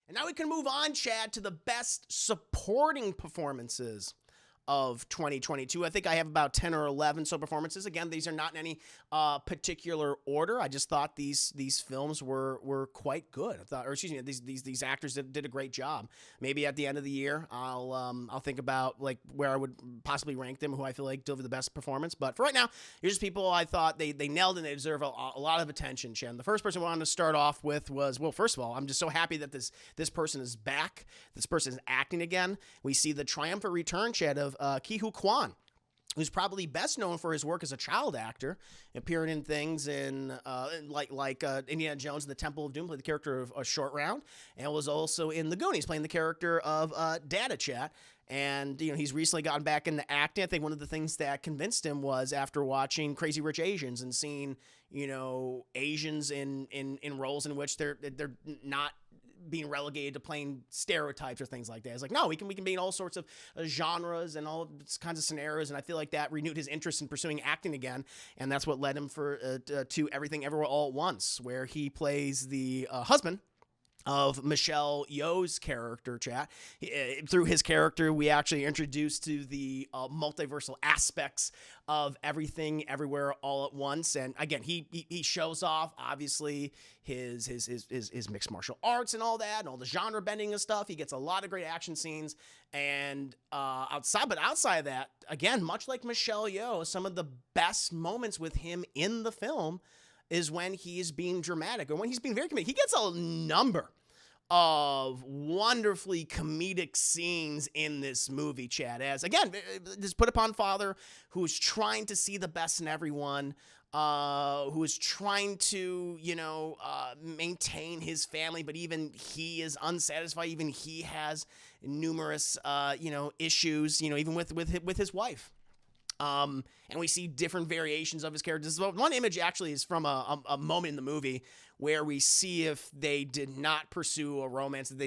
And now we can move on, Chad, to the best supporting performances of 2022. I think I have about 10 or 11 so performances. Again, these are not in any particular order. I just thought these films were quite good. I thought, or excuse me, these actors did a great job. Maybe at the end of the year, I'll think about like where I would possibly rank them, who I feel like delivered the best performance. But for right now, here's just people I thought they nailed and they deserve a lot of attention. Chen. The first person I wanted to start off with was, well, first of all, I'm just so happy that this person is back. This person is acting again. We see the triumphant return, Chad, of Ki-Hu Kwan, who's probably best known for his work as a child actor, appearing in things like Indiana Jones and the Temple of Doom, played the character of a Short Round, and was also in The Goonies, playing the character of Data Chat. And he's recently gotten back into acting. I think one of the things that convinced him was after watching Crazy Rich Asians and seeing Asians in roles in which they're not being relegated to playing stereotypes or things like that. It's like, no, we can be in all sorts of genres and all kinds of scenarios, and I feel like that renewed his interest in pursuing acting again, and that's what led him to Everything Everywhere All at Once, where he plays the husband of Michelle Yeoh's character, Chat. Through his character, we actually introduced to the multiversal aspects of Everything Everywhere All at Once. And again, he shows off obviously his mixed martial arts and all that, and all the genre bending and stuff. He gets a lot of great action scenes. And outside of that, again, much like Michelle Yeoh, some of the best moments with him in the film is when he is being dramatic or when he's being very comedic. He gets a number of wonderfully comedic scenes in this movie, Chad, as again, this put upon father who's trying to see the best in everyone, who is trying to, maintain his family, but even he is unsatisfied. Even he has numerous, issues, even with his wife. And we see different variations of his characters. One image actually is from a moment in the movie where we see if they did not pursue a romance, if they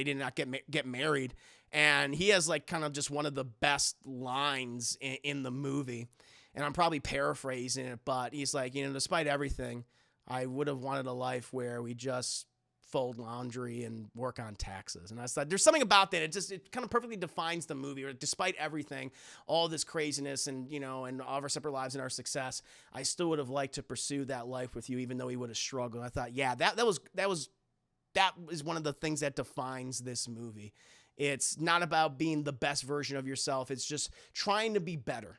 did not get married. And he has like kind of just one of the best lines in the movie. And I'm probably paraphrasing it, but he's like, despite everything, I would have wanted a life where we just fold laundry and work on taxes. And I thought there's something about that. It kind of perfectly defines the movie. Or despite everything, all this craziness and and all of our separate lives and our success, I still would have liked to pursue that life with you, even though he would have struggled. I thought, yeah, that is one of the things that defines this movie. It's not about being the best version of yourself. It's just trying to be better.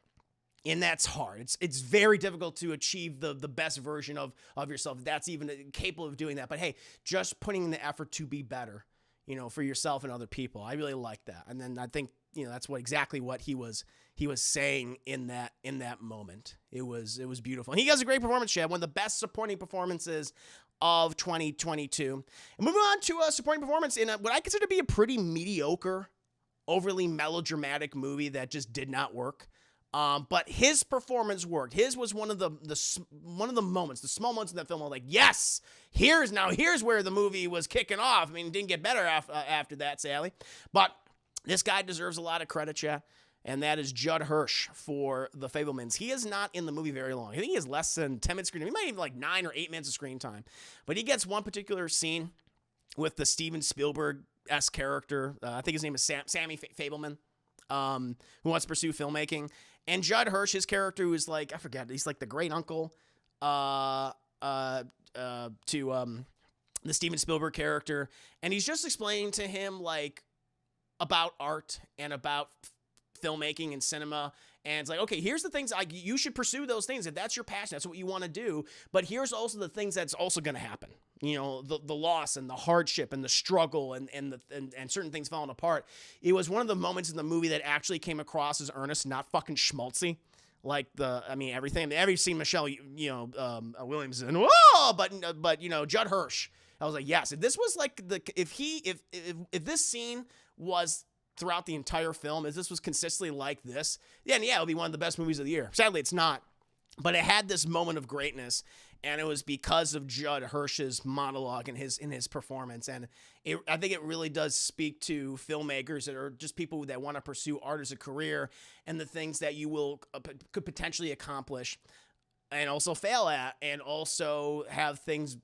And that's hard. It's very difficult to achieve the best version of yourself. That's even capable of doing that. But hey, just putting in the effort to be better, for yourself and other people. I really like that. And then I think, that's exactly what he was saying in that moment. It was beautiful. And he has a great performance, Chad. One of the best supporting performances of 2022. And moving on to a supporting performance in what I consider to be a pretty mediocre, overly melodramatic movie that just did not work. But his performance worked. His was one of the moments, the small moments in that film. I was like, yes, here's where the movie was kicking off. I mean, it didn't get better after that, Sally. But this guy deserves a lot of credit, Chad, and that is Judd Hirsch for The Fabelmans. He is not in the movie very long. I think he has less than 10 minutes screen time. He might even like 9 or 8 minutes of screen time. But he gets one particular scene with the Steven Spielberg-esque character. I think his name is Sammy Fabelman, who wants to pursue filmmaking. And Judd Hirsch, his character, who is like, I forget, he's like the great uncle to the Steven Spielberg character. And he's just explaining to him like about art and about filmmaking and cinema. And it's like, okay, here's the things, you should pursue those things. If that's your passion, that's what you want to do. But here's also the things that's also going to happen. The loss and the hardship and the struggle and certain things falling apart. It was one of the moments in the movie that actually came across as earnest, not fucking schmaltzy. Like everything. Every seen Michelle, Williams and whoa, but Judd Hirsch. I was like, yes, if this was like if this scene was throughout the entire film, if this was consistently like this, then yeah, it would be one of the best movies of the year. Sadly, it's not. But it had this moment of greatness, and it was because of Judd Hirsch's monologue and his performance. And I think it really does speak to filmmakers that are just people that want to pursue art as a career and the things that you could potentially accomplish. and also fail at, and also have things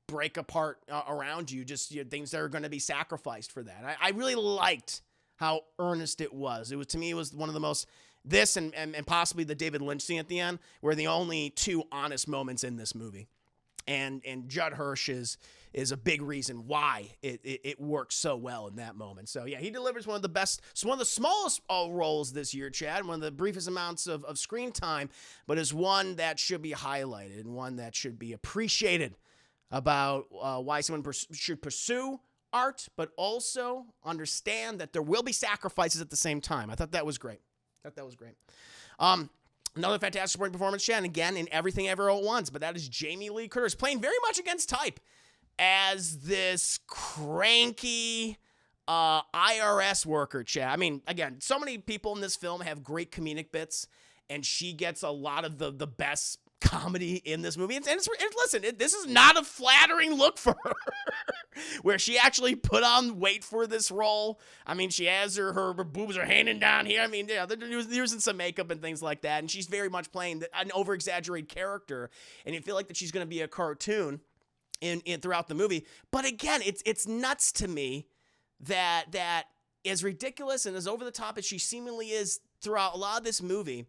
break apart around you, just things that are going to be sacrificed for that. I really liked how earnest it was. It was, to me, it was one of the most, this and possibly the David Lynch scene at the end were the only two honest moments in this movie. And Judd Hirsch is a big reason why it works so well in that moment. So yeah, he delivers one of the best, one of the smallest roles this year, Chad, one of the briefest amounts of screen time, but is one that should be highlighted and one that should be appreciated about why someone should pursue art, but also understand that there will be sacrifices at the same time. I thought that was great. Another fantastic supporting performance, Chad, again, in Everything Ever at Once, but that is Jamie Lee Curtis, playing very much against type as this cranky IRS worker, Chad. I mean, again, so many people in this film have great comedic bits, and she gets a lot of the best comedy in this movie. And listen, this is not a flattering look for her, where she actually put on weight for this role. I mean, she has her boobs are hanging down here. I mean, yeah, they're using some makeup and things like that, and she's very much playing an over-exaggerated character, and you feel like that she's going to be a cartoon in throughout the movie. But again, it's nuts to me that as ridiculous and as over the top as she seemingly is throughout a lot of this movie,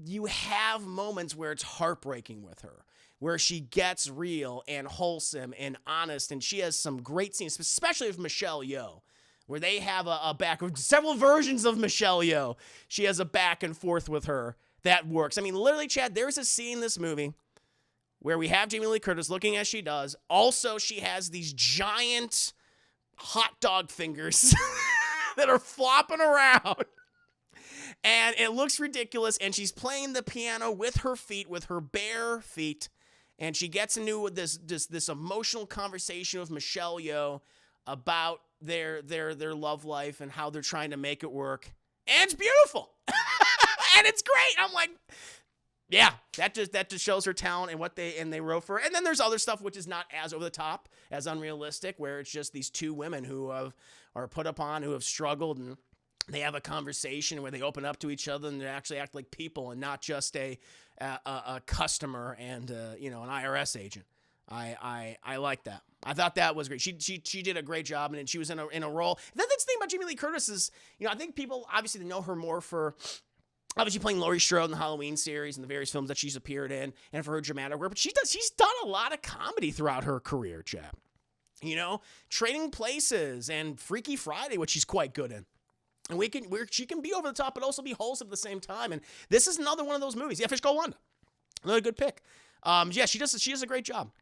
you have moments where it's heartbreaking with her, where she gets real and wholesome and honest, and she has some great scenes, especially with Michelle Yeoh, where they have a back of several versions of Michelle Yeoh. She has a back and forth with her that works. I mean, literally, Chad, there's a scene in this movie where we have Jamie Lee Curtis looking as she does. Also, she has these giant hot dog fingers that are flopping around. And it looks ridiculous, and she's playing the piano with her feet, with her bare feet, and she gets into this emotional conversation with Michelle Yeoh about their love life and how they're trying to make it work, and it's beautiful, and it's great. I'm like, yeah, that just shows her talent and what they wrote for her. And then there's other stuff which is not as over the top, as unrealistic, where it's just these two women who are put upon, who have struggled, and they have a conversation where they open up to each other and they actually act like people and not just a customer and an IRS agent. I like that. I thought that was great. She did a great job, and she was in a role. That's the thing about Jamie Lee Curtis is, I think people obviously know her more for obviously playing Laurie Strode in the Halloween series and the various films that she's appeared in, and for her dramatic work. But she's done a lot of comedy throughout her career, Chad. Trading Places and Freaky Friday, which she's quite good in. And she can be over the top, but also be wholesome at the same time. And this is another one of those movies. Yeah, Fish Called Wanda. Another good pick. Yeah, she does a great job.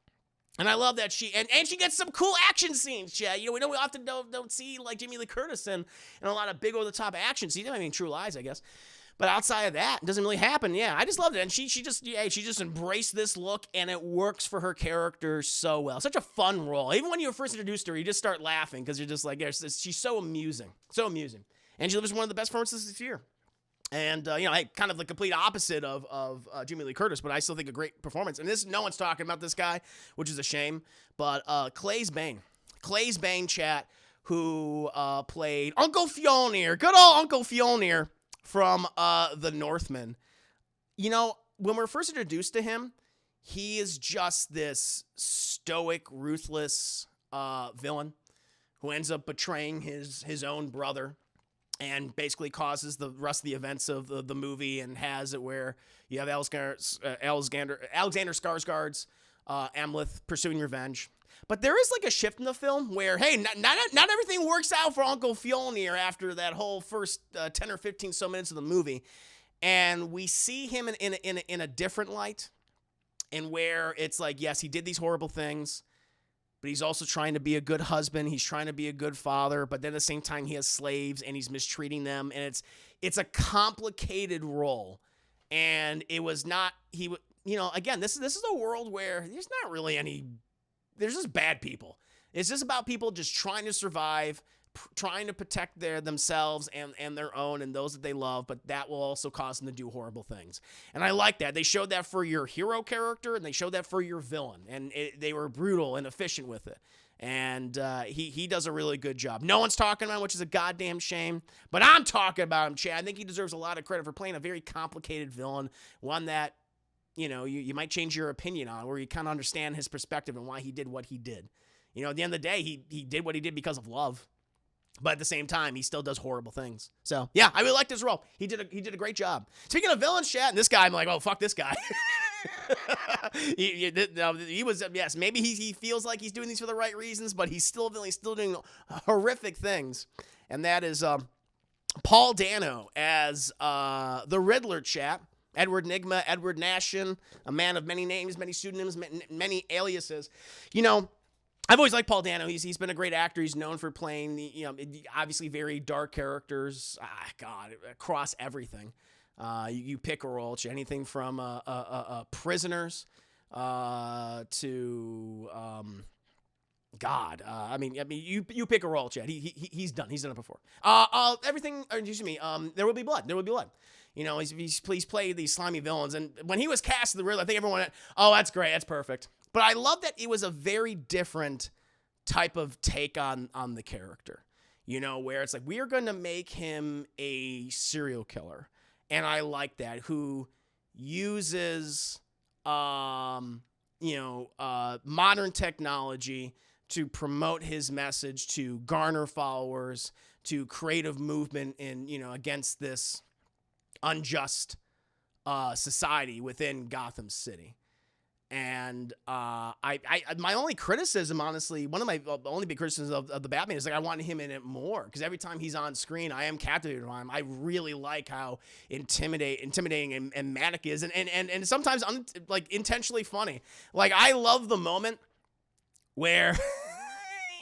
And I love that she gets some cool action scenes, Chad. We often don't see like Jamie Lee Curtis in a lot of big over the top action scenes. I mean, True Lies, I guess. But outside of that, it doesn't really happen. Yeah, I just loved it. And she just embraced this look, and it works for her character so well. Such a fun role. Even when you were first introduced to her, you just start laughing because you're just like, she's so amusing. So amusing. And she delivers one of the best performances this year. And, kind of the complete opposite of Jamie Lee Curtis, but I still think a great performance. And no one's talking about this guy, which is a shame. But Claes Bane, chat, who played Uncle Fjolnir, good old Uncle Fjolnir from The Northman. When we're first introduced to him, he is just this stoic, ruthless villain who ends up betraying his own brother, and basically causes the rest of the events of the movie, and has it where you have Alexander Skarsgård's Amleth pursuing revenge. But there is like a shift in the film where, hey, not everything works out for Uncle Fjolnir after that whole first 10 or 15 so minutes of the movie. And we see him in a different light, and where it's like, yes, he did these horrible things, but he's also trying to be a good husband. He's trying to be a good father, but then at the same time, he has slaves and he's mistreating them. And it's a complicated role. And it was not, again, this is a world where there's not really there's just bad people. It's just about people just trying to survive, trying to protect themselves and their own and those that they love, but that will also cause them to do horrible things. And I like that. They showed that for your hero character, and they showed that for your villain, and they were brutal and efficient with it. And he does a really good job. No one's talking about him, which is a goddamn shame, but I'm talking about him, Chad. I think he deserves a lot of credit for playing a very complicated villain, one that you might change your opinion on, where you kind of understand his perspective and why he did what he did. At the end of the day, he did what he did because of love. But at the same time, he still does horrible things. So, yeah, I really liked his role. He did a great job. Speaking of villains, chat, and this guy, I'm like, oh, fuck this guy. he was, yes, maybe he feels like he's doing these for the right reasons, but he's still doing horrific things. And that is Paul Dano as the Riddler, chat. Edward Nygma, Edward Nashin, a man of many names, many pseudonyms, many aliases. I've always liked Paul Dano. He's been a great actor. He's known for playing obviously very dark characters. Across everything. You pick a role, anything from Prisoners to you pick a role, Chad. He's done. He's done it before. Everything. Excuse me. There Will Be Blood. There Will Be Blood. He's played these slimy villains, and when he was cast as the Riddler, I think everyone went, "Oh, that's great. That's perfect." But I love that it was a very different type of take on the character, where it's like, we are going to make him a serial killer. And I like that, who uses, modern technology to promote his message, to garner followers, to create a movement against this unjust society within Gotham City. And my only criticism, honestly, one of my only big criticisms of the Batman is, like, I want him in it more, because every time he's on screen, I am captivated by him. I really like how intimidating and manic is, and sometimes intentionally funny. Like, I love the moment where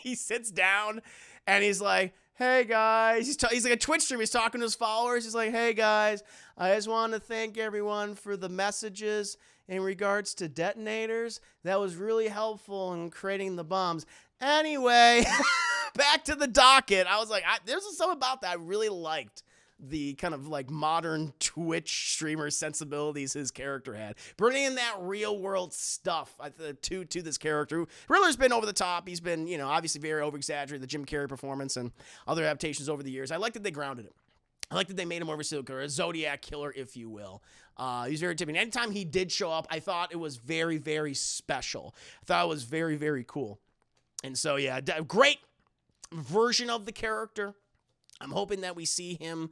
he sits down and he's like, "Hey guys," he's like a Twitch streamer. He's talking to his followers. He's like, "Hey guys, I just want to thank everyone for the messages in regards to detonators. That was really helpful in creating the bombs. Anyway," back to the docket. I was like, there's something about that I really liked. The kind of like modern Twitch streamer sensibilities his character had, bringing in that real world stuff to this character. Riddler's been over the top. He's been, obviously very over exaggerated, the Jim Carrey performance and other adaptations over the years. I like that they grounded it. I like that they made him more of a serial killer, a Zodiac killer, if you will. He's very typical. Anytime he did show up, I thought it was very, very special. I thought it was very, very cool. And so, yeah, great version of the character. I'm hoping that we see him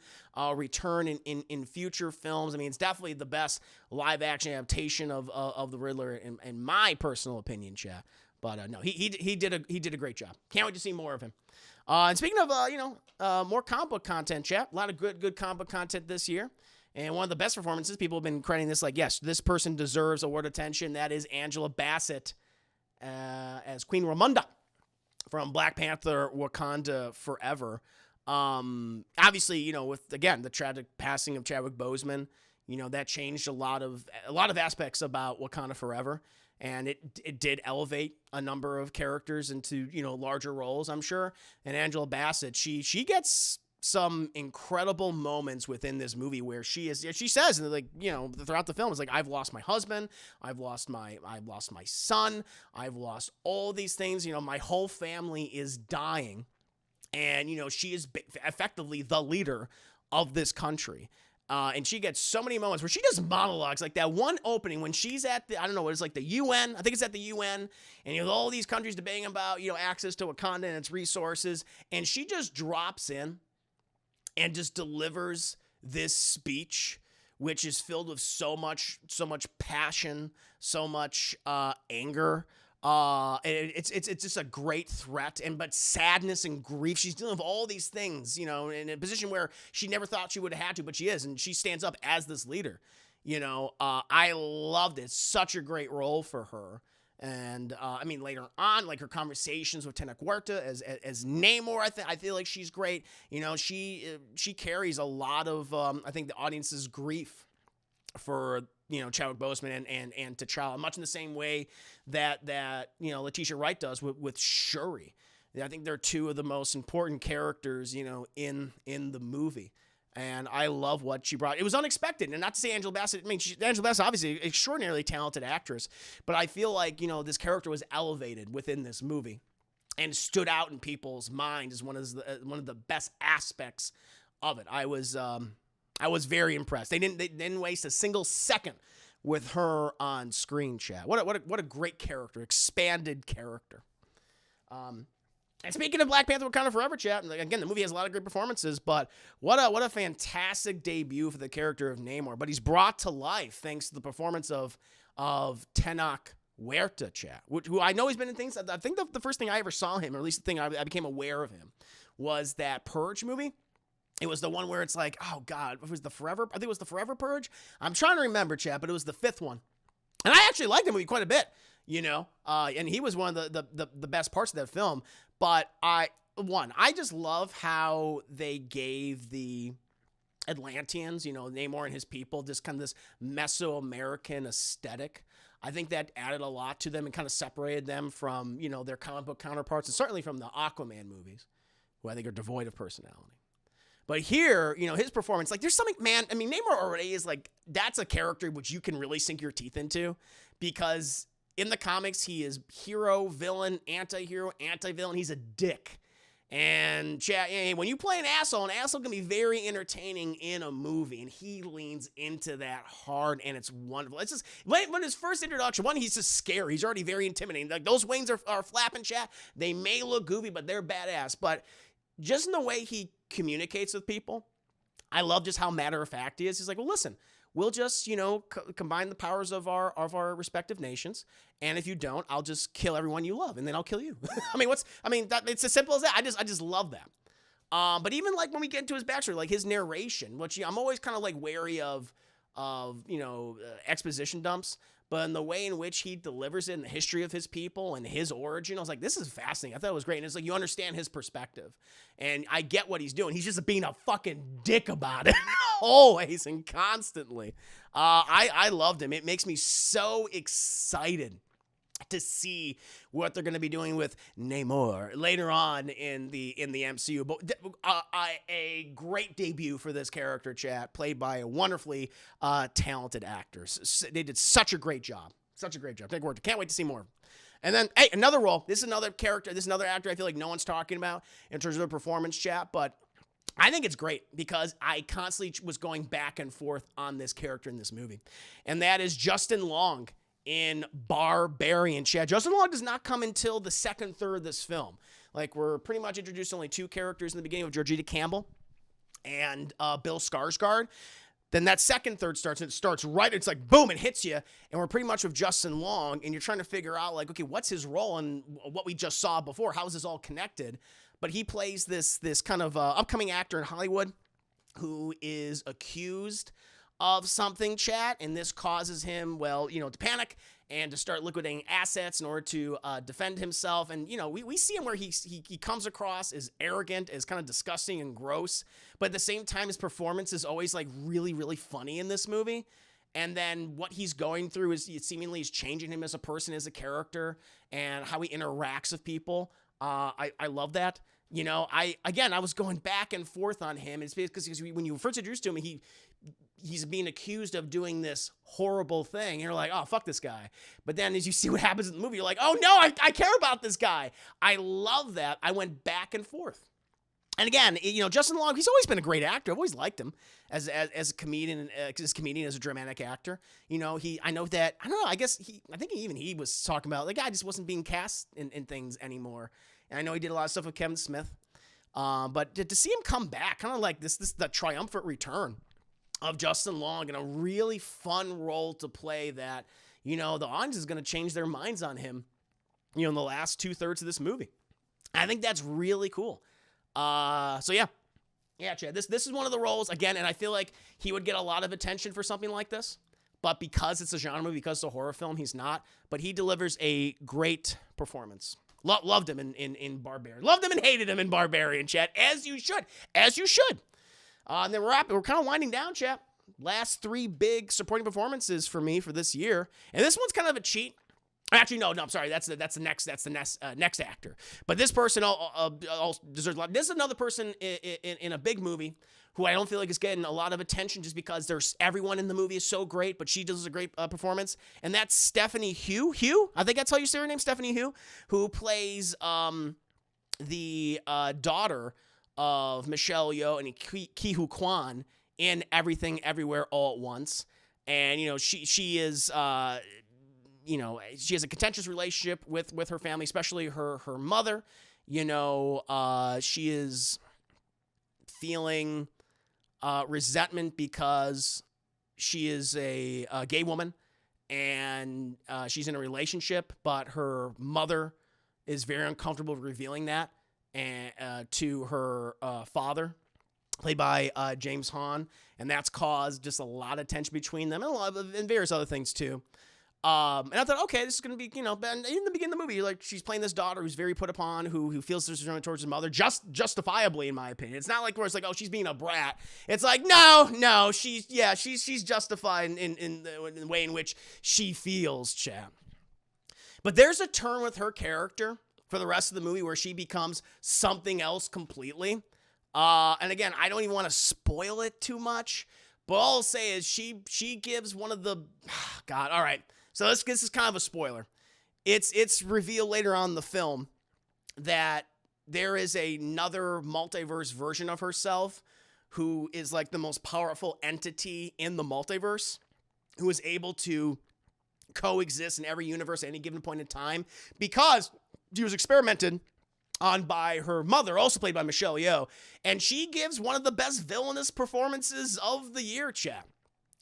return in future films. I mean, it's definitely the best live-action adaptation of the Riddler, in my personal opinion, chat. But no, he did a great job. Can't wait to see more of him. And speaking of more comic book content, chat, a lot of good comic book content this year. And one of the best performances, people have been crediting this, like, yes, this person deserves award attention. That is Angela Bassett as Queen Ramonda from Black Panther: Wakanda Forever. Obviously, with, again, the tragic passing of Chadwick Boseman, that changed a lot of aspects about Wakanda Forever. And it did elevate a number of characters into, larger roles, I'm sure. And Angela Bassett, she gets some incredible moments within this movie where she says, like, throughout the film, it's like, I've lost my husband, I've lost my son, I've lost all these things, my whole family is dying. And, she is effectively the leader of this country. And she gets so many moments where she does monologues, like that one opening when she's at the, I don't know what it's like, the UN. I think it's at the UN. And you have all these countries debating about, access to Wakanda and its resources. And she just drops in and just delivers this speech, which is filled with so much passion, so much anger. It's just a great threat, but sadness and grief. She's dealing with all these things, in a position where she never thought she would have had to, but she is, and she stands up as this leader. I loved it. Such a great role for her. And later on, like her conversations with Tenoch Huerta as Namor, I feel like she's great. She carries a lot of I think the audience's grief for Chadwick Boseman and T'Challa, much in the same way that Letitia Wright does with Shuri. I think they're two of the most important characters in the movie. And I love what she brought. It was unexpected. And not to say Angela Bassett, Angela Bassett, obviously an extraordinarily talented actress, but I feel like, this character was elevated within this movie and stood out in people's minds as one of the best aspects of it. I was very impressed. They didn't waste a single second with her on screen, chat. What a great character, expanded character. And speaking of Black Panther Wakanda Forever, chat, again, the movie has a lot of great performances, but what a fantastic debut for the character of Namor. But he's brought to life thanks to the performance of Tenoch Huerta, chat, who I know he's been in things. I think the first thing I ever saw him, or at least the thing I became aware of him, was that Purge movie. It was the one where it's like, oh God, it was the Forever. I think it was the Forever Purge. I'm trying to remember, chat, but it was the fifth one. And I actually liked the movie quite a bit, and he was one of the best parts of that film. But I just love how they gave the Atlanteans, Namor and his people, just kind of this Mesoamerican aesthetic. I think that added a lot to them and kind of separated them from, their comic book counterparts, and certainly from the Aquaman movies, who I think are devoid of personality. But here, his performance, like, there's something, man, I mean, Namor already is, like, that's a character which you can really sink your teeth into, because in the comics, he is hero, villain, anti-hero, anti-villain. He's a dick. And when you play an asshole can be very entertaining in a movie, and he leans into that hard, and it's wonderful. It's just, when his first introduction, he's just scary. He's already very intimidating. Like, those wings are flapping, chat. They may look goofy, but they're badass. But just in the way he communicates with people, I love just how matter-of-fact he is. He's like, well, listen, we'll just, combine the powers of our respective nations, and if you don't, I'll just kill everyone you love, and then I'll kill you. It's as simple as that. I just love that. But even like when we get into his backstory, like his narration, which I'm always kind of like wary of exposition dumps, but in the way in which he delivers it and the history of his people and his origin, I was like, this is fascinating. I thought it was great. And it's like, you understand his perspective, and I get what he's doing. He's just being a fucking dick about it always and constantly. I loved him. It makes me so excited to see what they're going to be doing with Namor later on in the MCU. But a great debut for this character, chat, played by a wonderfully talented actor. They did such a great job. Such a great job. Can't wait to see more. And then, hey, another role. This is another character. This is another actor I feel like no one's talking about in terms of the performance, chat. But I think it's great because I constantly was going back and forth on this character in this movie. And that is Justin Long in Barbarian, chat. Justin Long does not come until the second third of this film. Like, we're pretty much introduced to only two characters in the beginning, of Georgina Campbell and Bill Skarsgård. Then that second third starts, and it starts right, it's like, boom, it hits you, and we're pretty much with Justin Long, and you're trying to figure out, like, okay, what's his role in what we just saw before? How is this all connected? But he plays this kind of upcoming actor in Hollywood who is accused of something, chat, and this causes him, to panic and to start liquidating assets in order to defend himself. And, we see him where he comes across as arrogant, as kind of disgusting and gross, but at the same time, his performance is always, like, really, really funny in this movie. And then what he's going through is seemingly is changing him as a person, as a character, and how he interacts with people. I love that. I was going back and forth on him. It's because when you first introduced to him, he's being accused of doing this horrible thing. And you're like, oh, fuck this guy. But then as you see what happens in the movie, you're like, oh, no, I care about this guy. I love that. I went back and forth. And again, Justin Long, he's always been a great actor. I've always liked him as a comedian, as a dramatic actor. I think he was talking about, the guy just wasn't being cast in things anymore. And I know he did a lot of stuff with Kevin Smith. But to see him come back, kind of like this the triumphant return of Justin Long in a really fun role to play that, the audience is going to change their minds on him, in the last 2/3 of this movie. I think that's really cool. Yeah, Chad, this is one of the roles, again, and I feel like he would get a lot of attention for something like this, but because it's a genre movie, because it's a horror film, he's not, but he delivers a great performance. Loved him in Barbarian. Loved him and hated him in Barbarian, chat, as you should. And then we're kind of winding down, chat. Last three big supporting performances for me for this year, and this one's kind of a cheat. Actually, no, I'm sorry. That's the next actor. But this person deserves a lot. This is another person in a big movie who I don't feel like is getting a lot of attention just because everyone in the movie is so great, but she does a great performance, and that's Stephanie Hugh. I think that's how you say her name, Stephanie Hugh, who plays the daughter of Michelle Yeoh and Ki Hu Kwan in Everything Everywhere All at Once. and she is she has a contentious relationship with her family, especially her mother. She is feeling resentment because she is a gay woman, and she's in a relationship, but her mother is very uncomfortable revealing that and to her father, played by James Hahn, and that's caused just a lot of tension between them and various other things too. And I thought, okay, this is going to be, and in the beginning of the movie, like, she's playing this daughter who's very put upon, who feels resentment towards her mother, justifiably, in my opinion. It's not like where it's like, oh, she's being a brat. It's like, no, she's justified in the way in which she feels, chap. But there's a turn with her character for the rest of the movie where she becomes something else completely. And again, I don't even want to spoil it too much, but all I'll say is she gives one of the, God, all right. So this is kind of a spoiler. It's revealed later on in the film that there is another multiverse version of herself who is like the most powerful entity in the multiverse, who is able to coexist in every universe at any given point in time because she was experimented on by her mother, also played by Michelle Yeoh, and she gives one of the best villainous performances of the year, chat.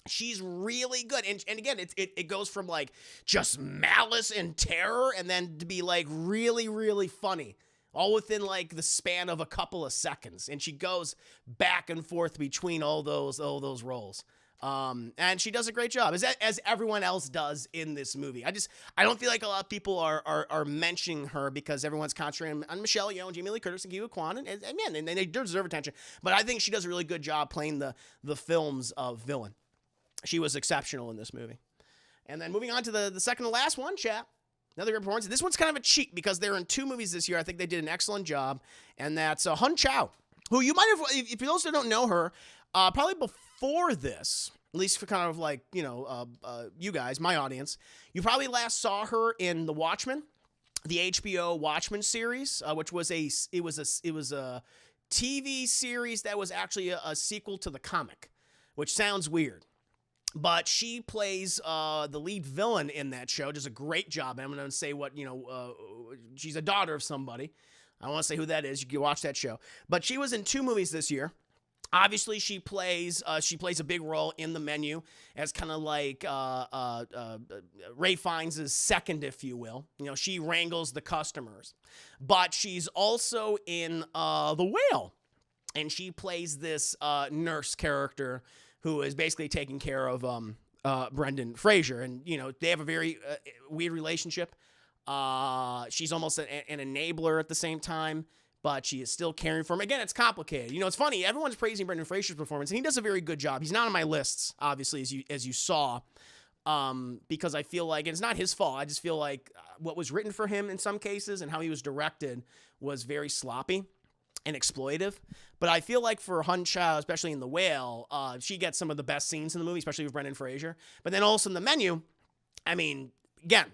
She's really good. And again, it goes from like just malice and terror and then to be like really, really funny, all within like the span of a couple of seconds. And she goes back and forth between all those roles. And she does a great job, as everyone else does in this movie. I don't feel like a lot of people are mentioning her because everyone's concentrating on Michelle Yeoh and Jamie Lee Curtis and Ki Kwan, and man, they deserve attention. But I think she does a really good job playing the films of villain. She was exceptional in this movie. And then moving on to the second to last one, chat. Another great performance. This one's kind of a cheat because they're in 2 movies this year. I think they did an excellent job. And that's Hun Chow, who you might have, if those who don't know her, probably before this, at least for kind of like, you guys, my audience, you probably last saw her in The Watchmen, the HBO Watchmen series, which was a TV series that was actually a sequel to the comic, which sounds weird. But she plays the lead villain in that show, does a great job. And I'm going to say she's a daughter of somebody. I don't want to say who that is. You can watch that show. But she was in 2 movies this year. Obviously, she plays a big role in The Menu as kind of like Ray Fiennes' second, if you will. She wrangles the customers. But she's also in The Whale. And she plays this nurse character who is basically taking care of Brendan Fraser. And, they have a very weird relationship. She's almost an enabler at the same time, but she is still caring for him. Again, it's complicated. It's funny. Everyone's praising Brendan Fraser's performance, and he does a very good job. He's not on my lists, obviously, as you saw, because I feel like, and it's not his fault, I just feel like what was written for him in some cases and how he was directed was very sloppy and exploitive. But I feel like for Hun Chow, especially in The Whale, she gets some of the best scenes in the movie, especially with Brendan Fraser. But then also in The Menu, I mean, again,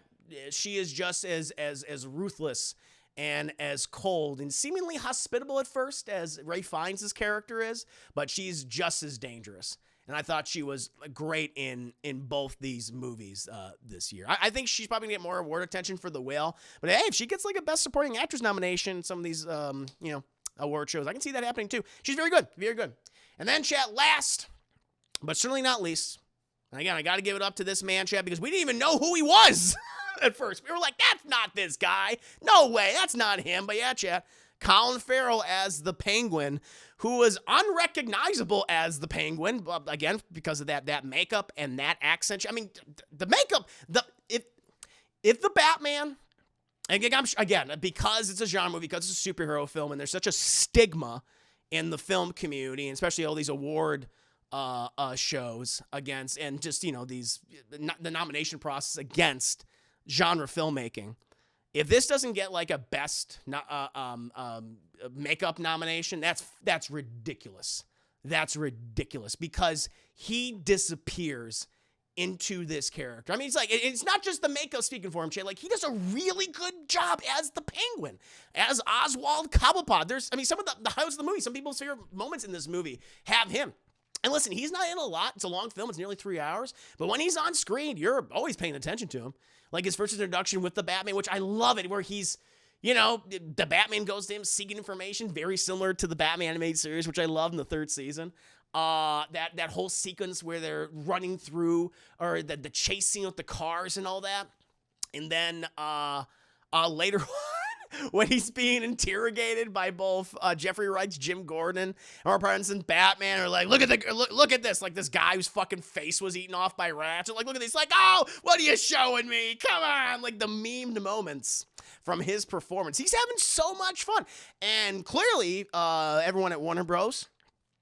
she is just as ruthless and as cold and seemingly hospitable at first as Ray Fiennes' character is, but she's just as dangerous. And I thought she was great in both these movies this year. I think she's probably going to get more award attention for The Whale. But hey, if she gets like a Best Supporting Actress nomination in some of these, award shows, I can see that happening too. She's very good, very good. And then, chat, last, but certainly not least, and again, I got to give it up to this man, chat, because we didn't even know who he was at first. We were like, that's not this guy. No way, that's not him. But yeah, chat, Colin Farrell as the Penguin, who was unrecognizable as the Penguin, again, because of that makeup and that accent. I mean, the makeup, if the Batman, and again, because it's a genre movie, because it's a superhero film, and there's such a stigma in the film community, and especially all these award shows against, and just, the nomination process against genre filmmaking. If this doesn't get like a best makeup nomination, that's ridiculous. That's ridiculous because he disappears into this character. I mean, it's not just the makeup speaking for him, Jay. Like, he does a really good job as the Penguin, as Oswald Cobblepot. Some of the highlights of the movie, some people's favorite moments in this movie have him And listen, he's not in a lot. It's a long film. It's nearly 3 hours. But when he's on screen, you're always paying attention to him. Like his first introduction with the Batman, which I love it, where he's, the Batman goes to him seeking information, very similar to the Batman animated series, which I love in the 3rd season. That whole sequence where they're running through, or the chase scene with the cars and all that. And then later on, when he's being interrogated by both Jeffrey Wright's Jim Gordon and Robert Pattinson's Batman, are like, look at this, like this guy whose fucking face was eaten off by rats. Or like, look at this, like, oh, what are you showing me? Come on, like the memed moments from his performance. He's having so much fun, and clearly, everyone at Warner Bros.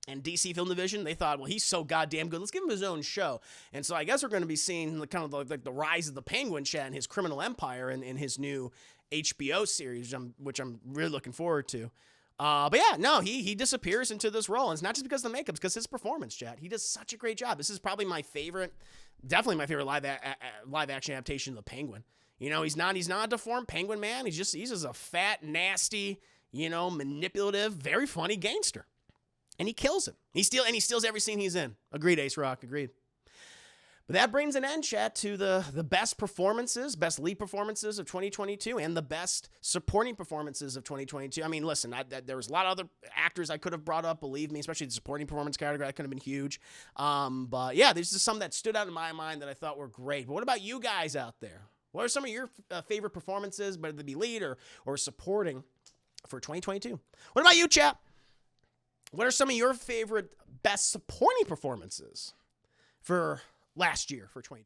And DC Film Division, they thought, well, he's so goddamn good. Let's give him his own show. And so I guess we're going to be seeing like the rise of the Penguin Chat and his criminal empire in his new HBO series, which I'm really looking forward to. But yeah, no, he disappears into this role. And it's not just because of the makeup, it's because his performance, Chad. He does such a great job. This is probably definitely my favorite live action adaptation of the Penguin. He's not a deformed penguin man. He's just a fat, nasty, manipulative, very funny gangster. And he kills him. He steals every scene he's in. Agreed, Ace Rock. Agreed. But that brings an end, chat, to the best lead performances of 2022 and the best supporting performances of 2022. I mean, listen, there was a lot of other actors I could have brought up, believe me, especially the supporting performance category. That could have been huge. But yeah, there's just some that stood out in my mind that I thought were great. But what about you guys out there? What are some of your favorite performances, whether they be lead or supporting, for 2022? What about you, chat? What are some of your favorite best supporting performances for last year, for 2020?